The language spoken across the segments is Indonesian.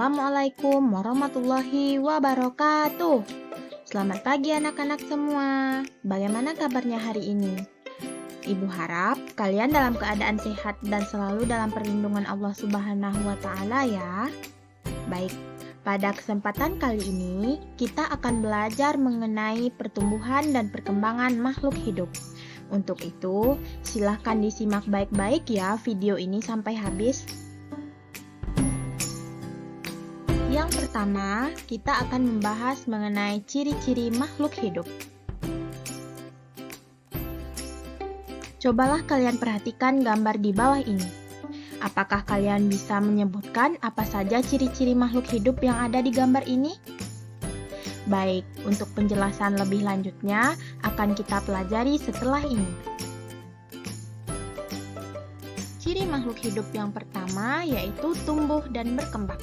Assalamualaikum warahmatullahi wabarakatuh. Selamat pagi anak-anak semua. Bagaimana kabarnya hari ini? Ibu harap kalian dalam keadaan sehat dan selalu dalam perlindungan Allah Subhanahu wa Ta'ala ya. Baik, pada kesempatan kali ini kita akan belajar mengenai pertumbuhan dan perkembangan makhluk hidup. Untuk itu, silahkan disimak baik-baik ya video ini sampai habis. Yang pertama, kita akan membahas mengenai ciri-ciri makhluk hidup. Cobalah kalian perhatikan gambar di bawah ini. Apakah kalian bisa menyebutkan apa saja ciri-ciri makhluk hidup yang ada di gambar ini? Baik, untuk penjelasan lebih lanjutnya akan kita pelajari setelah ini. Ciri makhluk hidup yang pertama yaitu tumbuh dan berkembang.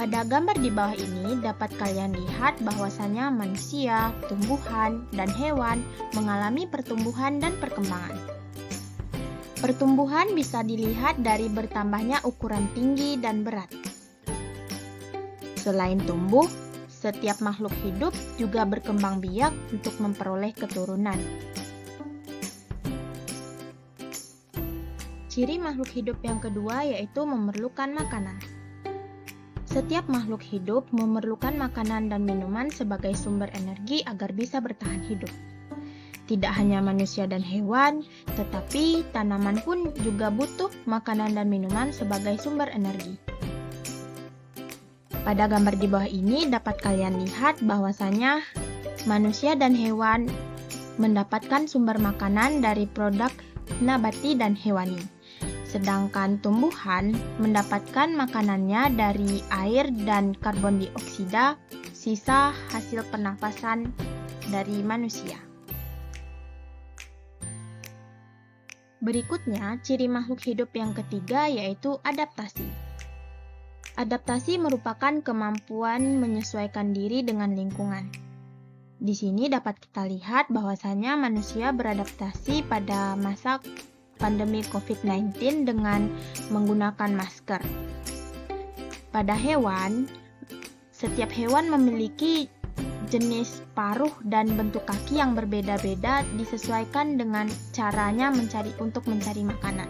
Pada gambar di bawah ini dapat kalian lihat bahwasanya manusia, tumbuhan, dan hewan mengalami pertumbuhan dan perkembangan. Pertumbuhan bisa dilihat dari bertambahnya ukuran tinggi dan berat. Selain tumbuh, setiap makhluk hidup juga berkembang biak untuk memperoleh keturunan. Ciri makhluk hidup yang kedua yaitu memerlukan makanan. Setiap makhluk hidup memerlukan makanan dan minuman sebagai sumber energi agar bisa bertahan hidup. Tidak hanya manusia dan hewan, tetapi tanaman pun juga butuh makanan dan minuman sebagai sumber energi. Pada gambar di bawah ini dapat kalian lihat bahwasanya manusia dan hewan mendapatkan sumber makanan dari produk nabati dan hewani. Sedangkan tumbuhan mendapatkan makanannya dari air dan karbon dioksida, sisa hasil pernafasan dari manusia. Berikutnya, ciri makhluk hidup yang ketiga yaitu adaptasi. Adaptasi merupakan kemampuan menyesuaikan diri dengan lingkungan. Di sini dapat kita lihat bahwasanya manusia beradaptasi pada masa pandemi COVID-19 dengan menggunakan masker. Pada hewan, setiap hewan memiliki jenis paruh dan bentuk kaki yang berbeda-beda disesuaikan dengan caranya untuk mencari makanan.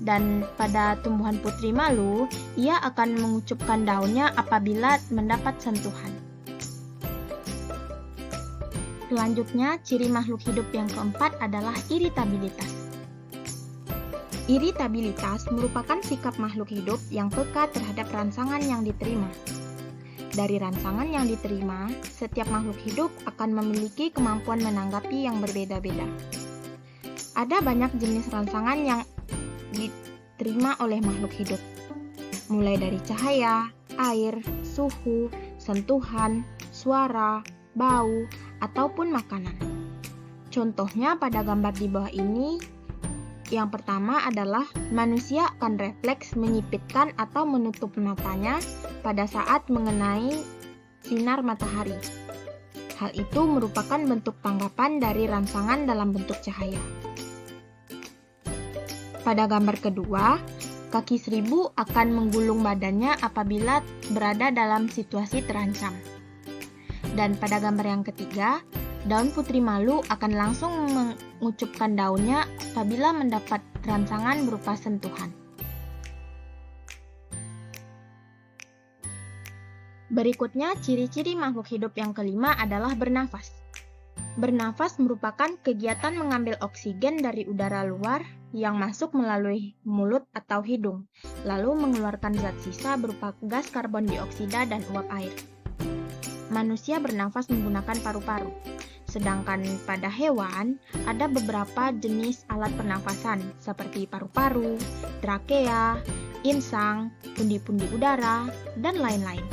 Dan pada tumbuhan putri malu, ia akan mengucupkan daunnya apabila mendapat sentuhan. Selanjutnya, ciri makhluk hidup yang keempat adalah iritabilitas. Iritabilitas merupakan sikap makhluk hidup yang peka terhadap rangsangan yang diterima. Dari rangsangan yang diterima, setiap makhluk hidup akan memiliki kemampuan menanggapi yang berbeda-beda. Ada banyak jenis rangsangan yang diterima oleh makhluk hidup, mulai dari cahaya, air, suhu, sentuhan, suara, bau, ataupun makanan. Contohnya pada gambar di bawah ini, yang pertama adalah manusia akan refleks menyipitkan atau menutup matanya pada saat mengenai sinar matahari. Hal itu merupakan bentuk tanggapan dari rangsangan dalam bentuk cahaya. Pada gambar kedua, kaki seribu akan menggulung badannya apabila berada dalam situasi terancam. Dan pada gambar yang ketiga, daun putri malu akan langsung mengucupkan daunnya apabila mendapat rangsangan berupa sentuhan. Berikutnya, ciri-ciri makhluk hidup yang kelima adalah bernafas. Bernafas merupakan kegiatan mengambil oksigen dari udara luar yang masuk melalui mulut atau hidung, lalu mengeluarkan zat sisa berupa gas karbon dioksida dan uap air. Manusia bernafas menggunakan paru-paru. Sedangkan pada hewan, ada beberapa jenis alat pernafasan seperti paru-paru, trakea, insang, pundi-pundi udara, dan lain-lain.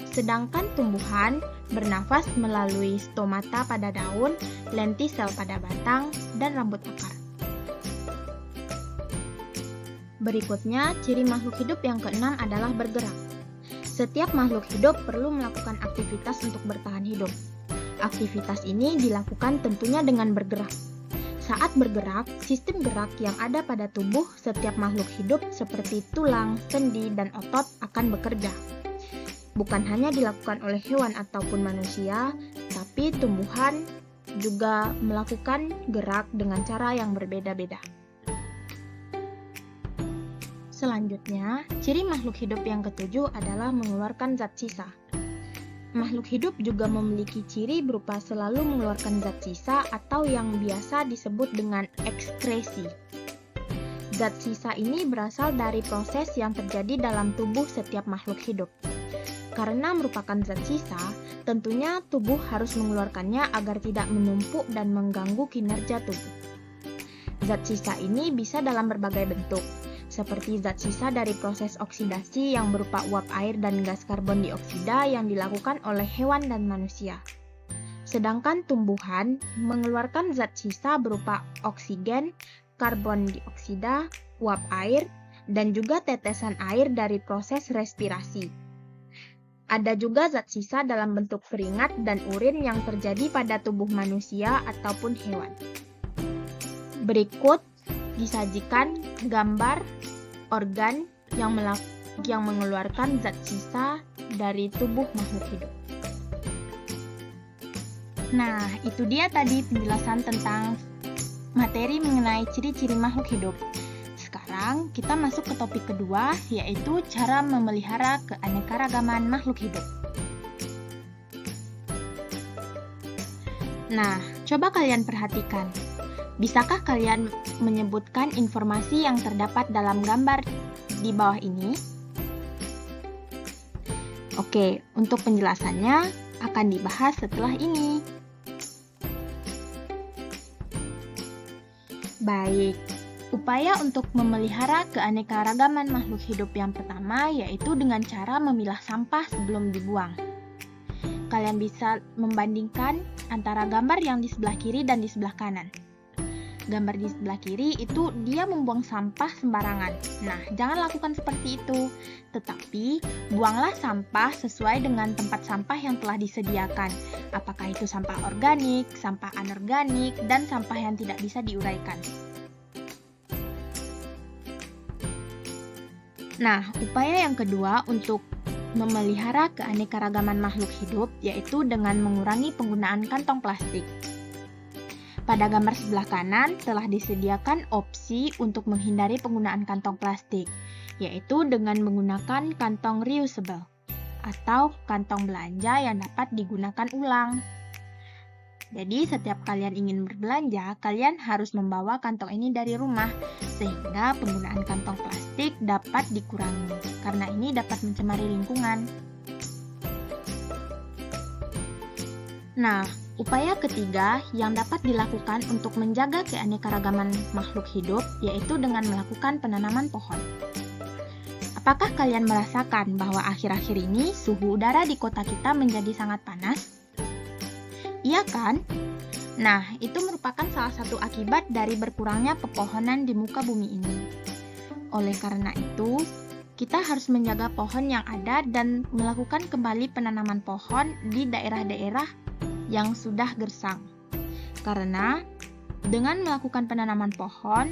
Sedangkan tumbuhan bernafas melalui stomata pada daun, lentisel pada batang, dan rambut akar. Berikutnya, ciri makhluk hidup yang keenam adalah bergerak. Setiap makhluk hidup perlu melakukan aktivitas untuk bertahan hidup. Aktivitas ini dilakukan tentunya dengan bergerak. Saat bergerak, sistem gerak yang ada pada tubuh setiap makhluk hidup seperti tulang, sendi, dan otot akan bekerja. Bukan hanya dilakukan oleh hewan ataupun manusia, tapi tumbuhan juga melakukan gerak dengan cara yang berbeda-beda. Selanjutnya, ciri makhluk hidup yang ketujuh adalah mengeluarkan zat sisa. Makhluk hidup juga memiliki ciri berupa selalu mengeluarkan zat sisa atau yang biasa disebut dengan ekskresi. Zat sisa ini berasal dari proses yang terjadi dalam tubuh setiap makhluk hidup. Karena merupakan zat sisa, tentunya tubuh harus mengeluarkannya agar tidak menumpuk dan mengganggu kinerja tubuh. Zat sisa ini bisa dalam berbagai bentuk, seperti zat sisa dari proses oksidasi yang berupa uap air dan gas karbon dioksida yang dilakukan oleh hewan dan manusia. Sedangkan tumbuhan mengeluarkan zat sisa berupa oksigen, karbon dioksida, uap air, dan juga tetesan air dari proses respirasi. Ada juga zat sisa dalam bentuk keringat dan urin yang terjadi pada tubuh manusia ataupun hewan. Berikut disajikan gambar organ yang mengeluarkan zat sisa dari tubuh makhluk hidup. Nah, itu dia tadi penjelasan tentang materi mengenai ciri-ciri makhluk hidup. Sekarang kita masuk ke topik kedua, yaitu cara memelihara keanekaragaman makhluk hidup. Nah, coba kalian perhatikan. Bisakah kalian menyebutkan informasi yang terdapat dalam gambar di bawah ini? Oke, untuk penjelasannya akan dibahas setelah ini. Baik. Upaya untuk memelihara keanekaragaman makhluk hidup yang pertama yaitu dengan cara memilah sampah sebelum dibuang. Kalian bisa membandingkan antara gambar yang di sebelah kiri dan di sebelah kanan. Gambar di sebelah kiri itu dia membuang sampah sembarangan. Nah, jangan lakukan seperti itu. Tetapi, buanglah sampah sesuai dengan tempat sampah yang telah disediakan. Apakah itu sampah organik, sampah anorganik, dan sampah yang tidak bisa diuraikan. Nah, upaya yang kedua untuk memelihara keanekaragaman makhluk hidup yaitu dengan mengurangi penggunaan kantong plastik. Pada gambar sebelah kanan telah disediakan opsi untuk menghindari penggunaan kantong plastik, yaitu dengan menggunakan kantong reusable atau kantong belanja yang dapat digunakan ulang. Jadi, setiap kalian ingin berbelanja, kalian harus membawa kantong ini dari rumah, sehingga penggunaan kantong plastik dapat dikurangi, karena ini dapat mencemari lingkungan. Nah, upaya ketiga yang dapat dilakukan untuk menjaga keanekaragaman makhluk hidup, yaitu dengan melakukan penanaman pohon. Apakah kalian merasakan bahwa akhir-akhir ini suhu udara di kota kita menjadi sangat panas? Iya kan? Nah, itu merupakan salah satu akibat dari berkurangnya pepohonan di muka bumi ini. Oleh karena itu, kita harus menjaga pohon yang ada dan melakukan kembali penanaman pohon di daerah-daerah yang sudah gersang. Karena dengan melakukan penanaman pohon,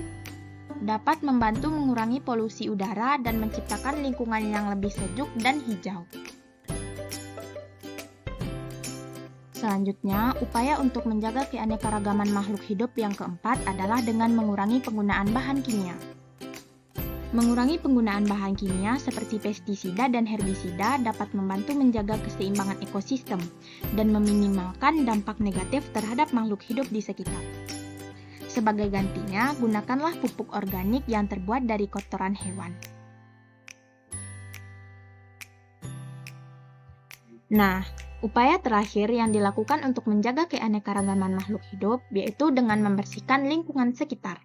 dapat membantu mengurangi polusi udara dan menciptakan lingkungan yang lebih sejuk dan hijau. Selanjutnya, upaya untuk menjaga keanekaragaman makhluk hidup yang keempat adalah dengan mengurangi penggunaan bahan kimia. Mengurangi penggunaan bahan kimia seperti pestisida dan herbisida dapat membantu menjaga keseimbangan ekosistem dan meminimalkan dampak negatif terhadap makhluk hidup di sekitar. Sebagai gantinya, gunakanlah pupuk organik yang terbuat dari kotoran hewan. Nah, upaya terakhir yang dilakukan untuk menjaga keanekaragaman makhluk hidup yaitu dengan membersihkan lingkungan sekitar.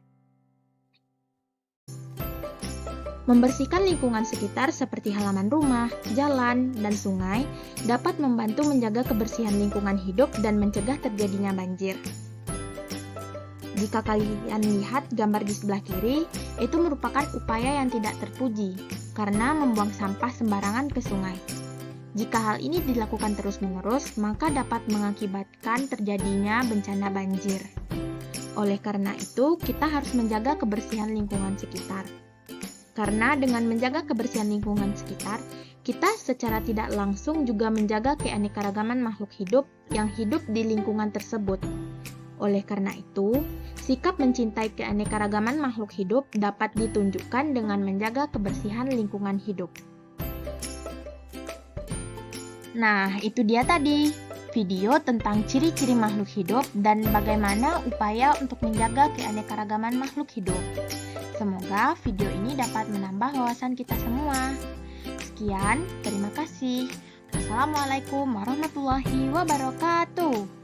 Membersihkan lingkungan sekitar seperti halaman rumah, jalan, dan sungai dapat membantu menjaga kebersihan lingkungan hidup dan mencegah terjadinya banjir. Jika kalian lihat gambar di sebelah kiri, itu merupakan upaya yang tidak terpuji karena membuang sampah sembarangan ke sungai. Jika hal ini dilakukan terus-menerus, maka dapat mengakibatkan terjadinya bencana banjir. Oleh karena itu, kita harus menjaga kebersihan lingkungan sekitar. Karena dengan menjaga kebersihan lingkungan sekitar, kita secara tidak langsung juga menjaga keanekaragaman makhluk hidup yang hidup di lingkungan tersebut. Oleh karena itu, sikap mencintai keanekaragaman makhluk hidup dapat ditunjukkan dengan menjaga kebersihan lingkungan hidup. Nah, itu dia tadi video tentang ciri-ciri makhluk hidup dan bagaimana upaya untuk menjaga keanekaragaman makhluk hidup. Semoga video ini dapat menambah wawasan kita semua. Sekian, terima kasih. Wassalamualaikum warahmatullahi wabarakatuh.